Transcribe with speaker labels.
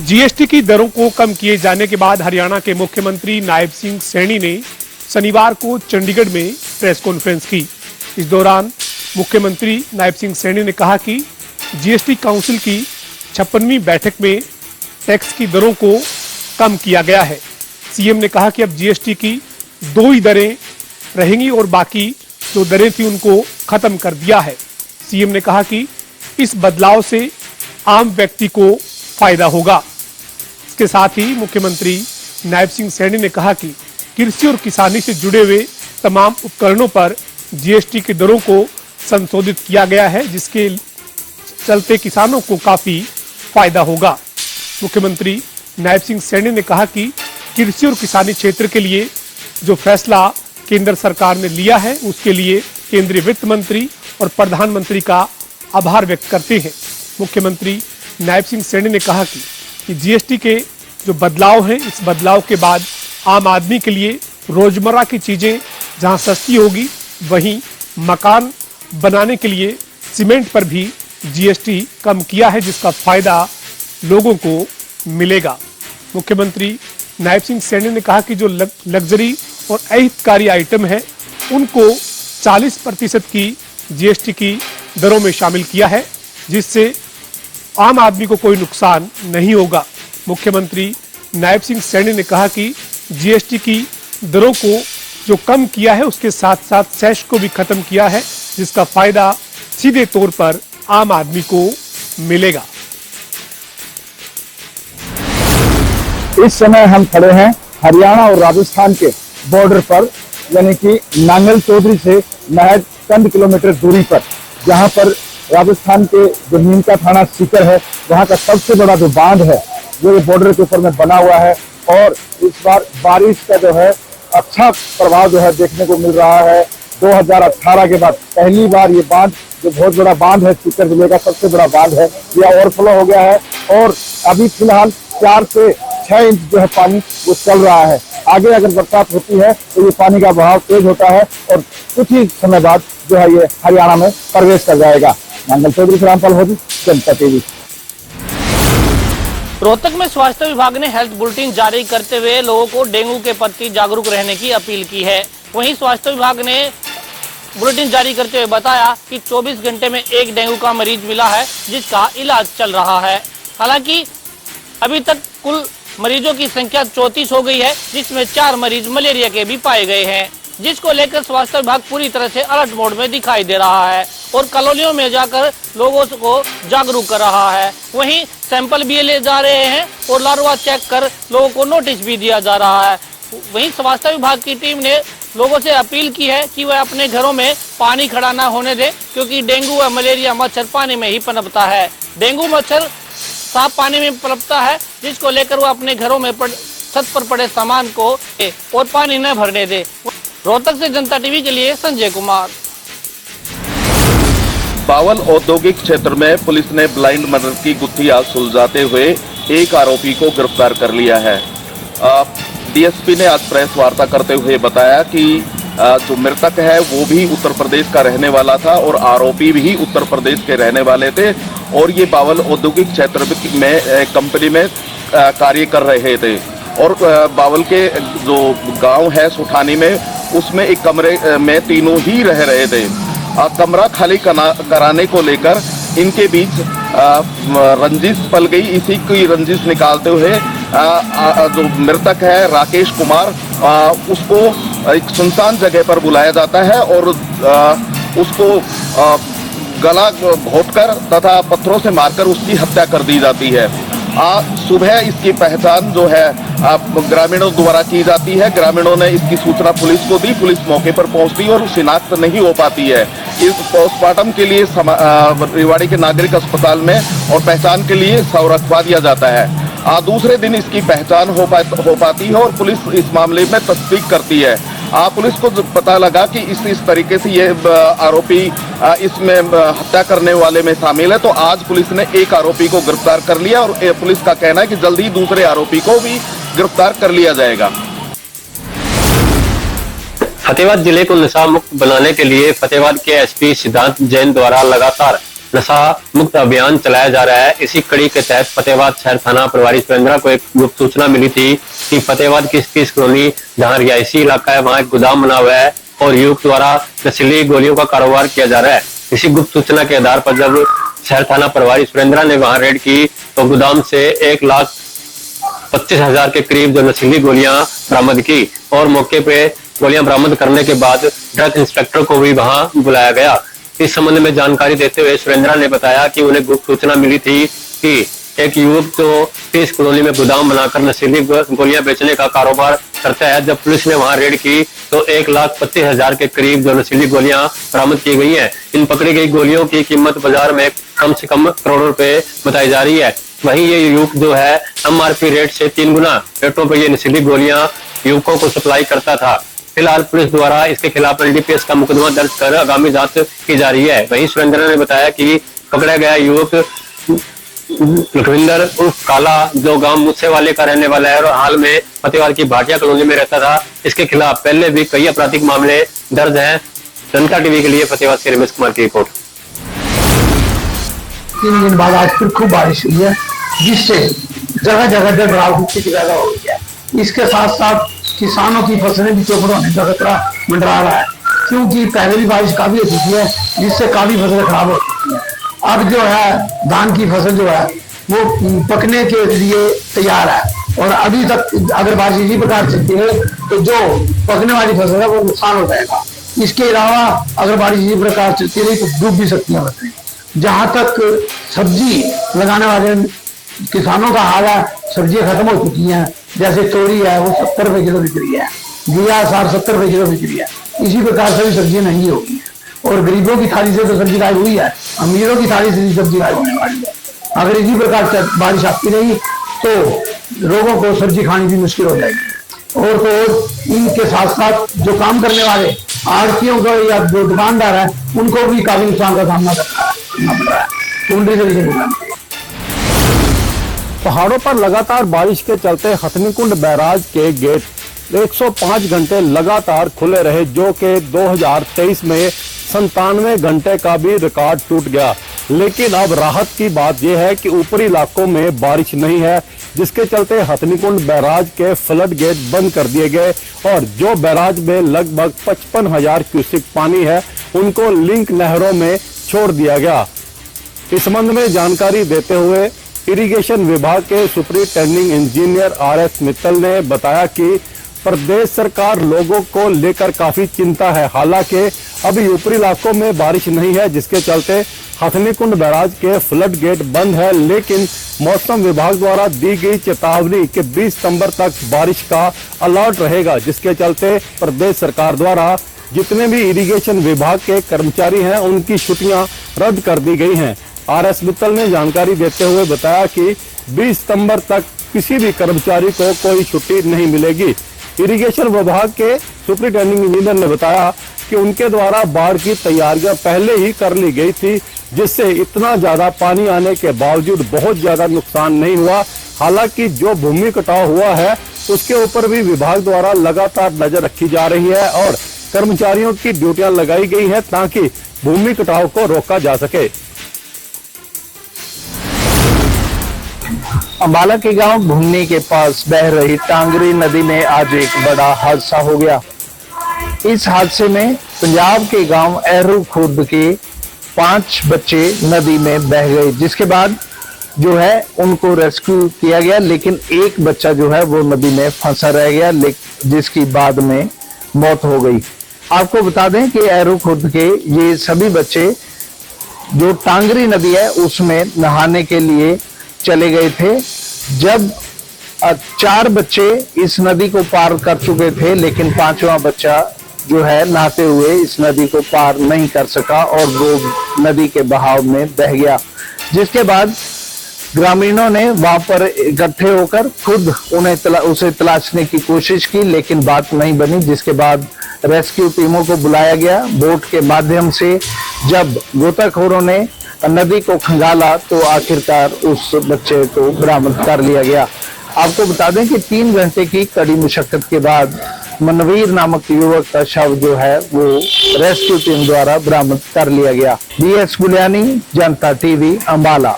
Speaker 1: GST की दरों को कम किए जाने के बाद हरियाणा के मुख्यमंत्री नायब सिंह सैनी ने शनिवार को चंडीगढ़ में प्रेस कॉन्फ्रेंस की। इस दौरान मुख्यमंत्री नायब सिंह सैनी ने कहा कि जीएसटी काउंसिल की 56वीं बैठक में टैक्स की दरों को कम किया गया है। सीएम ने कहा कि अब जीएसटी की 2 ही दरें रहेंगी और बाकी जो दरें थी उनको खत्म कर दिया है। सीएम ने कहा कि इस बदलाव से आम व्यक्ति को फायदा होगा। इसके साथ ही मुख्यमंत्री नायब सिंह सैनी ने कहा कि कृषि और किसानी से जुड़े हुए तमाम उपकरणों पर जीएसटी की दरों को संशोधित किया गया है, जिसके चलते किसानों को काफी फायदा होगा। मुख्यमंत्री नायब सिंह सैनी ने कहा कि कृषि और किसानी क्षेत्र के लिए जो फैसला केंद्र सरकार ने लिया है उसके लिए केंद्रीय वित्त मंत्री और प्रधानमंत्री का आभार व्यक्त करते हैं। मुख्यमंत्री नायब सिंह सैनी ने कहा कि जीएसटी के जो बदलाव हैं, इस बदलाव के बाद आम आदमी के लिए रोजमर्रा की चीजें जहां सस्ती होगी, वहीं मकान बनाने के लिए सीमेंट पर भी जीएसटी कम किया है, जिसका फायदा लोगों को मिलेगा। मुख्यमंत्री नायब सिंह सैनी ने कहा कि जो लग्जरी और अहितकारी आइटम है उनको 40% की जीएसटी की दरों में शामिल किया है, जिससे आम आदमी को कोई नुकसान नहीं होगा। मुख्यमंत्री नायब सिंह सैनी ने कहा कि जीएसटी की दरों को जो कम किया है उसके साथ साथ सेस को भी खत्म किया है, जिसका फायदा सीधे तौर पर आम आदमी को मिलेगा।
Speaker 2: इस समय हम खड़े हैं हरियाणा और राजस्थान के बॉर्डर पर, यानी कि नांगल चौधरी से महज चंद किलोमीटर दूरी पर, जहां पर राजस्थान के जो नीमका थाना सीकर है, वहां का सबसे बड़ा जो बांध है जो बॉर्डर के ऊपर में बना हुआ है। और इस बार बारिश का जो है अच्छा प्रभाव जो है देखने को मिल रहा है। 2018 के बाद पहली बार ये बांध, जो बहुत बड़ा बांध है, सीकर जिले का सबसे बड़ा बांध है, ये ओवरफ्लो हो गया है और अभी फिलहाल 4 से 6 इंच जो है पानी वो चल रहा है। आगे अगर बरसात होती है तो ये पानी का बहाव तेज होता है और कुछ ही समय बाद जो है ये हरियाणा में प्रवेश कर जाएगा। नांगल चौधरी से रामपाल होगी, जनता टीवी।
Speaker 3: रोहतक में स्वास्थ्य विभाग ने हेल्थ बुलेटिन जारी करते हुए लोगों को डेंगू के प्रति जागरूक रहने की अपील की है। वहीं स्वास्थ्य विभाग ने बुलेटिन जारी करते हुए बताया कि 24 घंटे में एक डेंगू का मरीज मिला है, जिसका इलाज चल रहा है। हालांकि अभी तक कुल मरीजों की संख्या 34 हो गई है, जिसमें 4 मरीज मलेरिया के भी पाए गए हैं, जिसको लेकर स्वास्थ्य विभाग पूरी तरह से अलर्ट मोड में दिखाई दे रहा है और कॉलोनियों में जाकर लोगों को जागरूक कर रहा है। वहीं सैंपल भी ले जा रहे हैं और लार्वा चेक कर लोगों को नोटिस भी दिया जा रहा है। वहीं स्वास्थ्य विभाग की टीम ने लोगों से अपील की है कि वह अपने घरों में पानी खड़ा न होने दें, क्योंकि डेंगू व मलेरिया मच्छर पानी में ही पनपता है। डेंगू मच्छर साफ पानी में पनपता है, जिसको लेकर वह अपने घरों में छत पर पड़े सामान को और पानी न भरने दे। रोहतक से जनता टीवी के लिए संजय कुमार।
Speaker 4: बावल औद्योगिक क्षेत्र में पुलिस ने ब्लाइंड मर्डर की गुत्थियां सुलझाते हुए एक आरोपी को गिरफ्तार कर लिया है। डीएसपी ने आज प्रेस वार्ता करते हुए बताया कि जो मृतक है वो भी उत्तर प्रदेश का रहने वाला था और आरोपी भी उत्तर प्रदेश के रहने वाले थे और ये बावल औद्योगिक क्षेत्र में कंपनी में कार्य कर रहे थे। और बावल के जो गांव है सुठानी में, उसमें एक कमरे में तीनों ही रह रहे थे। कमरा खाली कराने को लेकर इनके बीच रंजिश पल गई। इसी की रंजिश निकालते हुए जो मृतक है राकेश कुमार, उसको एक सुनसान जगह पर बुलाया जाता है और उसको गला घोंटकर तथा पत्थरों से मारकर उसकी हत्या कर दी जाती है। सुबह इसकी पहचान जो है ग्रामीणों द्वारा की जाती है। ग्रामीणों ने इसकी सूचना पुलिस को दी, पुलिस मौके पर पहुंचती है और शिनाख्त नहीं हो पाती है। इस पोस्टमार्टम के लिए रेवाड़ी के नागरिक अस्पताल में और पहचान के लिए शव रखवा दिया जाता है। दूसरे दिन इसकी पहचान हो पाती है और पुलिस इस मामले में तस्दीक करती है। पुलिस को पता लगा कि इस तरीके से ये आरोपी इसमें हत्या करने वाले में शामिल है, तो आज पुलिस ने एक आरोपी को गिरफ्तार कर लिया और पुलिस का कहना है कि जल्द ही दूसरे आरोपी को भी गिरफ्तार कर लिया जाएगा।
Speaker 5: फतेहाबाद जिले को नशा मुक्त बनाने के लिए फतेहाबाद के एसपी सिद्धांत जैन द्वारा लगातार नशा मुक्त अभियान चलाया जा रहा है। इसी कड़ी के तहत फतेहाबाद शहर थाना प्रभारी सुरेंद्रा को एक गुप्त सूचना मिली थी कि फतेहाबाद की 30 कॉलोनी जहां रिहायशी इलाका है वहां एक गोदाम बना हुआ है और युवक द्वारा नशीली गोलियों का कारोबार किया जा रहा है। इसी गुप्त सूचना के आधार पर जब शहर थाना प्रभारी सुरेंद्रा ने वहां रेड की तो गोदाम से 1,25,000 के करीब जो नशीली गोलियां बरामद की और मौके पे गोलियां बरामद करने के बाद ड्रग इंस्पेक्टर को भी वहां बुलाया गया। इस संबंध में जानकारी देते हुए सुरेंद्रा ने बताया कि उन्हें गुप्त सूचना मिली थी कि एक युवक जो 30 कॉलोनी में गोदाम बनाकर नशीली गोलियां बेचने का कारोबार करता है। जब पुलिस ने वहां रेड की तो 1,25,000 के करीब जो नशीली गोलियां बरामद की गई हैं। इन पकड़ी गई गोलियों की कीमत बाजार में कम से कम करोड़ों रुपए बताई जा रही है। वहीं ये युवक जो है MRP रेट से 3 गुना रेटों पर ये नशीली गोलियां युवकों को सप्लाई करता था। फिलहाल पुलिस द्वारा इसके खिलाफ NDPS का मुकदमा दर्ज कर आगामी जांच की जा रही है। वहीं सुरेंद्र ने बताया कि पकड़ा गया युवक लखविंदर उर्फ काला जो गांव मुस्से वाले का रहने वाला है और हाल में फतेहाबाद की भाटिया कॉलोनी में रहता था। इसके खिलाफ पहले भी कई आपराधिक मामले दर्ज हैं। जनता टीवी के लिए फतेहाबाद से रमेश कुमार की रिपोर्ट।
Speaker 6: 3 दिन बाद आज फिर खूब बारिश हुई है जिससे जगह जगह जलभराव की स्थिति पैदा हो गई है। इसके साथ साथ किसानों की फसलें भी चौपट होने का खतरा मंडरा रहा है क्योंकि पहले भी बारिश काफी हो चुकी है जिससे काफी फसलें खराब हो चुकी है। अब जो है धान की फसल जो है वो पकने के लिए तैयार है और अभी तक अगर बारिश इसी प्रकार चलती है तो जो पकने वाली फसल है वो नुकसान हो जाएगा। इसके अलावा अगर बारिश इसी प्रकार चलती रही तो डूब भी सकती है फसलें। जहाँ तक सब्जी लगाने वाले किसानों का हाल है, सब्जियां खत्म हो चुकी हैं। जैसे तोरी है वो 70 रुपए किलो बिक रही है, घिया 60-70 रुपए किलो बिक रही है। इसी प्रकार से भी सब्जियां महंगी होगी और गरीबों की थाली से तो सब्जी गायब हुई है, अमीरों की थाली से सब्जी गायब होने वाली है। अगर इसी प्रकार से बारिश आती रही तो लोगों को सब्जी खानी भी मुश्किल हो जाएगी। और तो इनके साथ साथ जो काम करने वाले आड़तियों को या जो दुकानदार है उनको भी काफी नुकसान का सामना करना पड़ रहा है।
Speaker 2: पहाड़ों पर लगातार बारिश के चलते हथनीकुंड बैराज के गेट 105 घंटे लगातार खुले रहे जो कि 2023 में 97 घंटे का भी रिकॉर्ड टूट गया। लेकिन अब राहत की बात यह है कि ऊपरी इलाकों में बारिश नहीं है जिसके चलते हथनीकुंड बैराज के फ्लड गेट बंद कर दिए गए और जो बैराज में लगभग 55,000 क्यूसेक पानी है उनको लिंक नहरों में छोड़ दिया गया। इस संबंध में जानकारी देते हुए इरिगेशन विभाग के सुपरिटेंडिंग इंजीनियर RS मित्तल ने बताया कि प्रदेश सरकार लोगों को लेकर काफी चिंता है। हालांकि अभी ऊपरी इलाकों में बारिश नहीं है जिसके चलते हथनीकुंड बैराज के फ्लड गेट बंद है, लेकिन मौसम विभाग द्वारा दी गई चेतावनी कि 20 सितंबर तक बारिश का अलर्ट रहेगा जिसके चलते प्रदेश सरकार द्वारा जितने भी इरिगेशन विभाग के कर्मचारी हैं उनकी छुट्टियां रद्द कर दी गई हैं। RS मित्तल ने जानकारी देते हुए बताया कि 20 सितंबर तक किसी भी कर्मचारी को कोई छुट्टी नहीं मिलेगी। इरिगेशन विभाग के सुपरिटेंडिंग इंजीनियर ने बताया कि उनके द्वारा बाढ़ की तैयारियां पहले ही कर ली गई थी जिससे इतना ज्यादा पानी आने के बावजूद बहुत ज्यादा नुकसान नहीं हुआ। हालांकि जो भूमि कटाव हुआ है उसके ऊपर भी विभाग द्वारा लगातार नजर रखी जा रही है और कर्मचारियों की ड्यूटियां लगाई गई है ताकि भूमि कटाव को रोका जा सके।
Speaker 6: अंबाला के गांव भुन्नी के पास बह रही टांगरी नदी में आज एक बड़ा हादसा हो गया। इस हादसे में पंजाब के गांव एहरू खुर्द के 5 बच्चे नदी में बह गए जिसके बाद जो है उनको रेस्क्यू किया गया, लेकिन एक बच्चा जो है वो नदी में फंसा रह गया जिसकी बाद में मौत हो गई। आपको बता दें कि एहरू खुर्द के ये सभी बच्चे जो टांगरी नदी है उसमें नहाने के लिए चले गए थे। जब 4 बच्चे इस नदी को पार कर चुके थे लेकिन 5वां बच्चा जो है नहाते हुए इस नदी को पार नहीं कर सका और वो नदी के बहाव में बह गया, जिसके बाद ग्रामीणों ने वहां पर इकट्ठे होकर खुद उसे तलाशने की कोशिश की लेकिन बात नहीं बनी, जिसके बाद रेस्क्यू टीमों को बुलाया गया। बोट के माध्यम से जब गोताखोरों ने नदी को खंगाला तो आखिरकार उस बच्चे को बरामद कर लिया गया।
Speaker 2: आपको बता दें कि 3 घंटे की कड़ी मुशक्कत के बाद मनवीर नामक युवक का शव जो है वो रेस्क्यू टीम द्वारा बरामद कर लिया गया। DS गुलियानी, जनता TV, अम्बाला।